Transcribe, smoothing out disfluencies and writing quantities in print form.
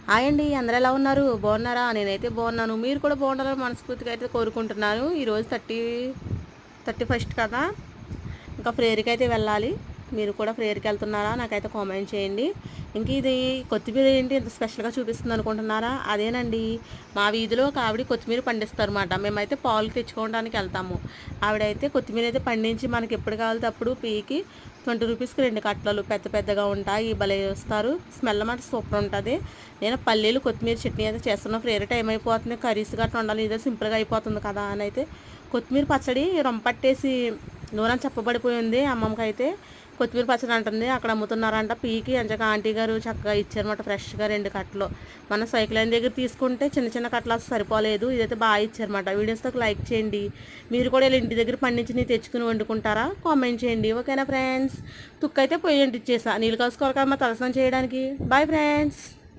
Hi అండి, అందరూ ఎలా ఉన్నారు? బాగున్నారా? నేనైతే బాగున్నాను. మీరు కూడా బాగుండాలని మనస్ఫూర్తిగా అయితే కోరుకుంటున్నాను. ఈరోజు 31 కదా, ఇంకా ప్రేయర్కి అయితే వెళ్ళాలి. మీరు కూడా ప్రేయర్కి వెళ్తున్నారా? నాకైతే కామెంట్ చేయండి. ఇంక ఇది కొత్తిమీర ఏంటి ఇంత స్పెషల్గా చూపిస్తుంది అనుకుంటున్నారా? అదేనండి, మా వీధిలో ఒక ఆవిడ కొత్తిమీర పండిస్తారు అన్నమాట. మేమైతే పాలు తెచ్చుకోవడానికి వెళ్తాము. ఆవిడైతే కొత్తిమీర అయితే పండించి మనకి ఎప్పుడు కావాలితే అప్పుడు పీకి 20 రూపీస్కి 2 కట్టలు పెద్ద పెద్దగా ఉంటాయి. భలే వస్తారు. స్మెల్ మాట సూపర్ ఉంటుంది. నేను పల్లీలు కొత్తిమీర చట్నీ అయితే చేస్తున్నాను. ప్రేయర్ టైం అయిపోతుంది, కర్రీస్ గట్రా ఉండాలి, ఇదే సింపుల్గా అయిపోతుంది కదా అని అయితే కొత్తిమీర పచ్చడి రొంపట్టేసి నూనె చెప్పబడిపోయింది. అమ్మమ్మకి అయితే కొత్తిమీర పచ్చడి అంటుంది. అక్కడ అమ్ముతున్నారంట. పీకి అంచక ఆంటీ గారు చక్కగా ఇచ్చారన్నమాట ఫ్రెష్గా 2 కట్టలు. మన సైకిల్ అయిన దగ్గర తీసుకుంటే చిన్న చిన్న కట్టలు అసలు సరిపోలేదు. ఇదైతే బాగా ఇచ్చారన్నమాట. వీడియోస్తో లైక్ చేయండి. మీరు కూడా ఇలా ఇంటి దగ్గర పండించి తెచ్చుకుని వండుకుంటారా? కామెంట్ చేయండి. ఓకేనా ఫ్రెండ్స్? తుక్కైతే పొయ్యి అంటిచ్చేసా. నీళ్ళు కాసుకోవాలి కదా మా తలస్నానం చేయడానికి. Bye friends.